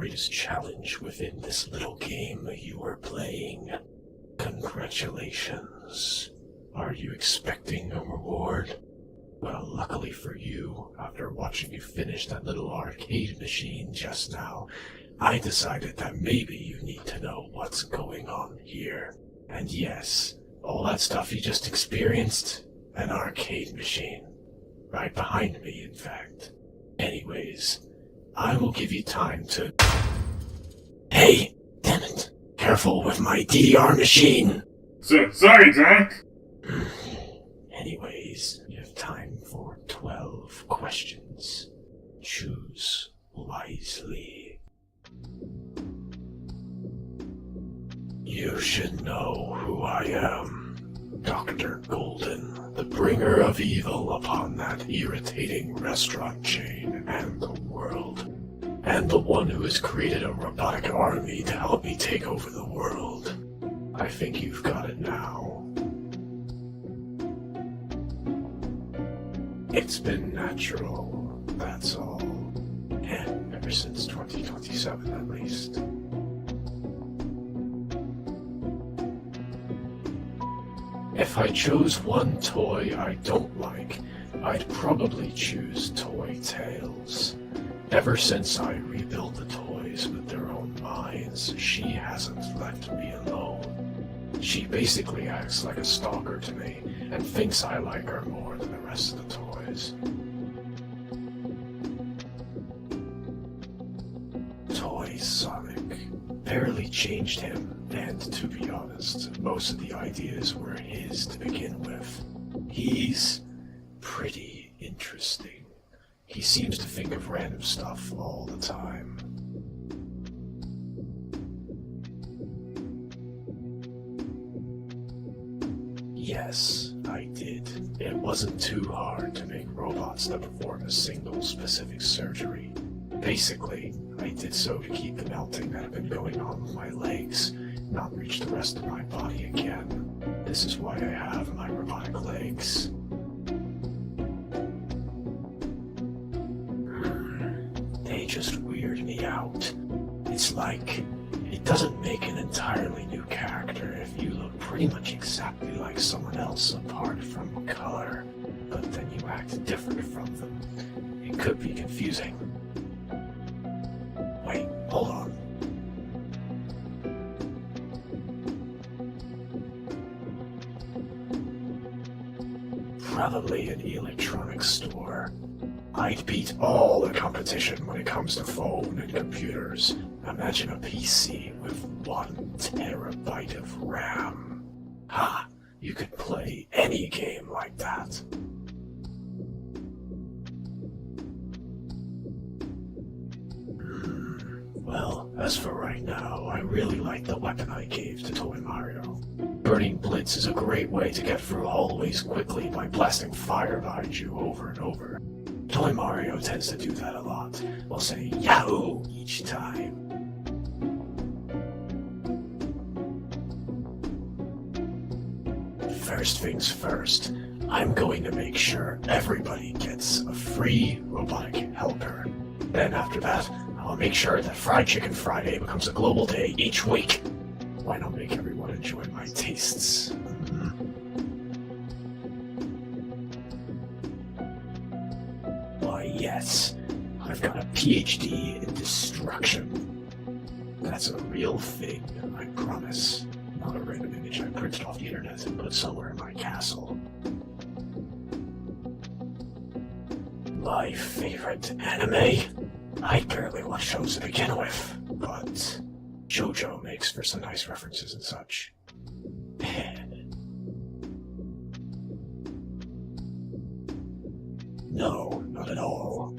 greatest challenge within this little game you were playing. Congratulations. Are you expecting a reward? Well, luckily for you, after watching you finish that little arcade machine just now, I decided that maybe you need to know what's going on here. And yes, all that stuff you just experienced, an arcade machine. Right behind me, in fact. Anyways, I will give you time to... Hey, damn it. Careful with my DDR machine. Sorry, Jack. Anyways, you have time for 12 questions. Choose wisely. You should know who I am. Dr. Golden, the bringer of evil upon that irritating restaurant chain and the world. And the one who has created a robotic army to help me take over the world. I think you've got it now. It's been natural, that's all. And ever since 2027 at least. If I chose one toy I don't like, I'd probably choose Toy Tales. Ever since I rebuilt the toys with their own minds, she hasn't left me alone. She basically acts like a stalker to me, and thinks I like her more than the rest of the toys. Toy Sonic barely changed him, and to be honest, most of the ideas were his to begin with. He's pretty interesting. He seems to think of random stuff all the time. Yes, I did. It wasn't too hard to make robots that perform a single specific surgery. Basically, I did so to keep the melting that had been going on with my legs not reach the rest of my body again. This is why I have my robotic legs. They just weird me out. It's like, it doesn't make an entirely new character if you look pretty much exactly like someone else apart from color, but then you act different from them. It could be confusing. Wait, hold on. Probably an electronics store. I'd beat all the competition when it comes to phone and computers. Imagine a PC with 1 terabyte of RAM. Ha! You could play any game like that. Well, as for right now, I really like the weapon I gave to Toy Mario. Burning Blitz is a great way to get through hallways quickly by blasting fire behind you over and over. Toy Mario tends to do that a lot, while saying Yahoo each time. First things first, I'm going to make sure everybody gets a free robotic helper. Then after that, I'll make sure that Fried Chicken Friday becomes a global day each week. Why not make everyone enjoy my tastes? Why, yes, I've got a PhD in destruction. That's a real thing, I promise. Not a random image I printed off the internet and put somewhere in my castle. My favorite anime? I barely watch shows to begin with, but JoJo makes for some nice references and such. No, not at all.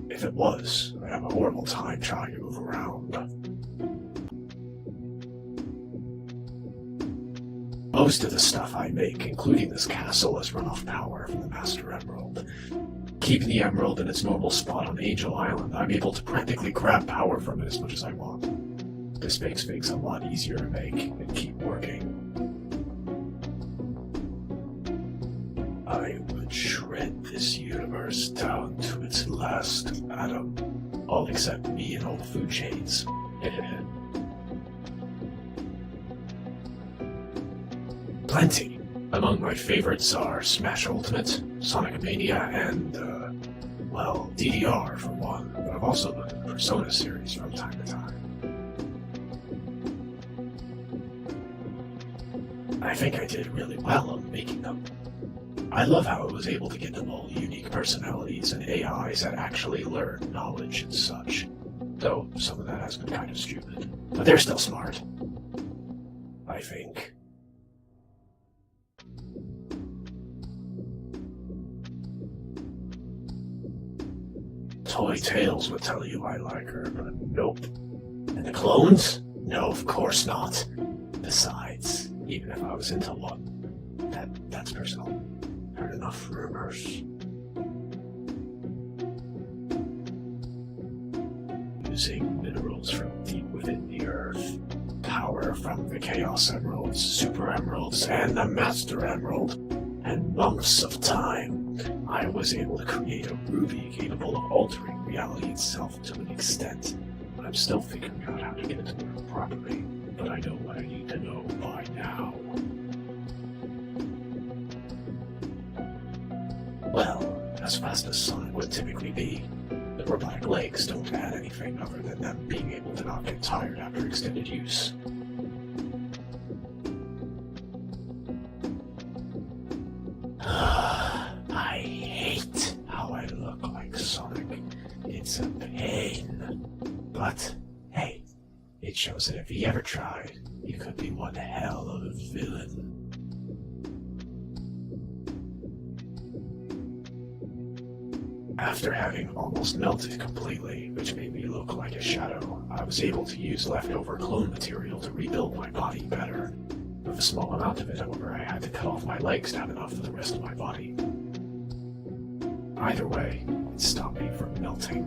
If it was, I'd have a horrible time trying to move around. Most of the stuff I make, including this castle, has run off power from the Master Emerald. Keeping the Emerald in its normal spot on Angel Island, I'm able to practically grab power from it as much as I want. This makes things a lot easier to make and keep working. I would shred this universe down to its last atom. All except me and all the food chains. Plenty. Among my favorites are Smash Ultimate, Sonic Mania, and, DDR for one, but I've also looked at the Persona series from time to time. I think I did really well on making them. I love how I was able to give them all unique personalities and AIs that actually learn knowledge and such. Though some of that has been kind of stupid. But they're still smart. I think. Toy Tales would tell you I like her, but nope. And the clones? No, of course not. Besides, even if I was into one, that's personal. Heard enough rumors. Using minerals from deep within the earth, power from the Chaos Emeralds, Super Emeralds, and the Master Emerald, and months of time, I was able to create a ruby capable of altering reality itself to an extent. I'm still figuring out how to get it to work properly, but I know what I need to know by now. Well, as fast as Sonic would typically be, the robotic legs don't add anything other than them being able to not get tired after extended use. I hate how I look like Sonic. It's a pain. But, hey, it shows that if he ever tried, he could be one hell of a villain. After having almost melted completely, which made me look like a shadow, I was able to use leftover clone material to rebuild my body better. With a small amount of it, however, I had to cut off my legs to have enough for the rest of my body. Either way, it stopped me from melting.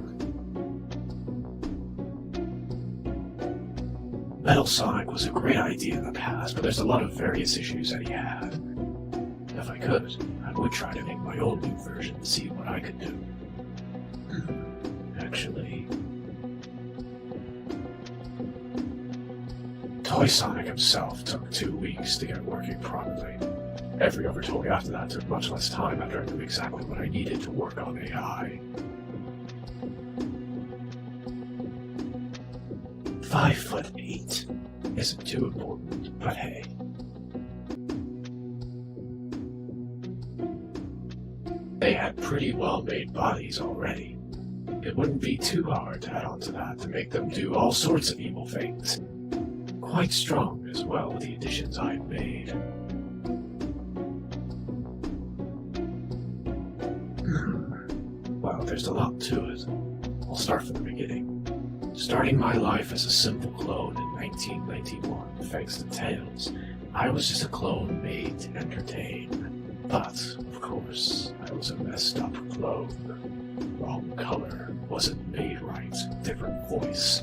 Metal Sonic was a great idea in the past, but there's a lot of various issues that he had. If I could, I would try to make my own new version to see what I could do. Actually, Toy Sonic himself took 2 weeks to get working properly. Every other toy after that took much less time after I knew exactly what I needed to work on AI. 5'8" isn't too important, but hey. They had pretty well-made bodies already. It wouldn't be too hard to add on to that to make them do all sorts of evil things. Quite strong as well with the additions I'd made. Well, there's a lot to it. I'll start from the beginning. Starting my life as a simple clone in 1991, thanks to Tails, I was just a clone made to entertain. But, of course, I was a messed up clone. Wrong color, wasn't made right, different voice.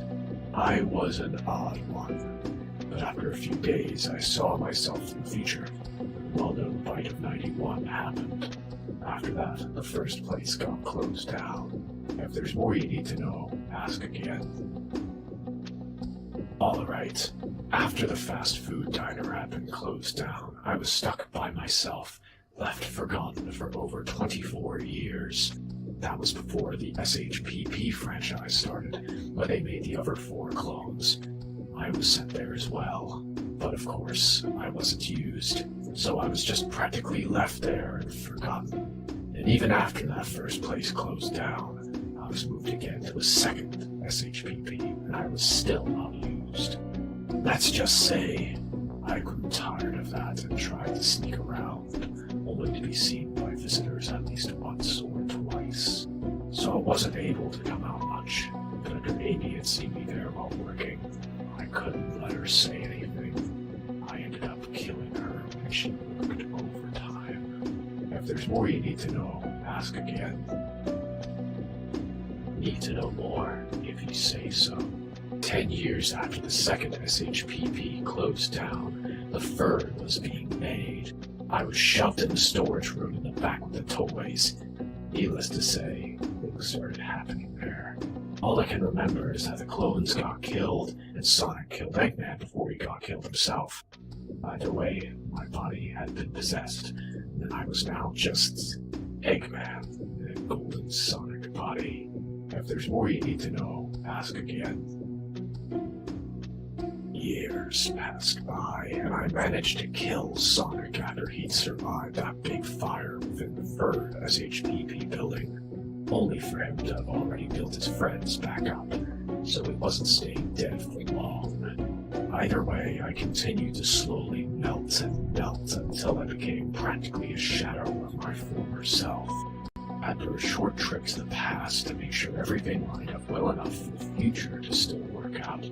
I was an odd one. But after a few days, I saw myself in the future. The well-known bite of 91 happened. After that, the first place got closed down. If there's more you need to know, ask again. Alright, after the fast food diner had been closed down, I was stuck by myself, left forgotten for over 24 years. That was before the SHPP franchise started, where they made the other 4 clones. I was sent there as well, but of course, I wasn't used, so I was just practically left there and forgotten. And even after that first place closed down, I was moved again to a second SHPP, and I was still not used. Let's just say, I grew tired of that and tried to sneak around, only to be seen by visitors at least once or twice. So I wasn't able to come out much, but after Amy had seen me there while working, I couldn't let her say anything. I ended up killing her when she worked overtime. If there's more you need to know, ask again. Need to know more, if you say so. 10 years after the second SHPP closed down, the third was being made. I was shoved in the storage room in the back with the toys. Needless to say, things started happening there. All I can remember is that the clones got killed, and Sonic killed Eggman before he got killed himself. Either way, my body had been possessed, and I was now just Eggman in a golden Sonic body. If there's more you need to know, ask again. Years passed by, and I managed to kill Sonic after he'd survived that big fire within the third SHPP building, only for him to have already built his friends back up, so he wasn't staying dead for long. Either way, I continued to slowly melt and melt until I became practically a shadow of my former self. After a short trip to the past to make sure everything lined up well enough for the future to still work out,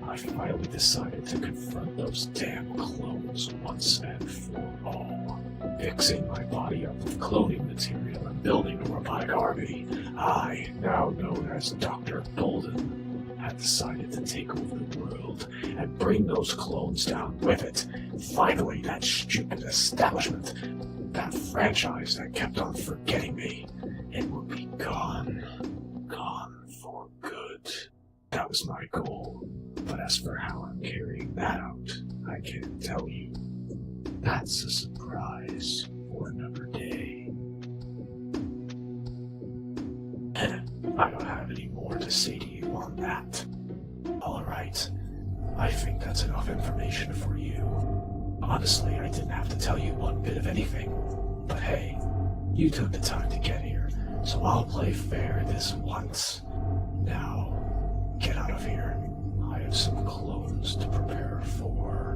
I finally decided to confront those damn clones once and for all. Fixing my body up with cloning material and building a robotic army, I, now known as Dr. Golden, had decided to take over the world and bring those clones down with it. Finally, that stupid establishment, that franchise that kept on forgetting me, it would be gone. Gone for good. That was my goal. But as for how I'm carrying that out, I can't tell you. That's a surprise for another day. I don't have any more to say to you on that. Alright, I think that's enough information for you. Honestly, I didn't have to tell you one bit of anything. But hey, you took the time to get here, so I'll play fair this once. Now, get out of here. I have some clones to prepare for.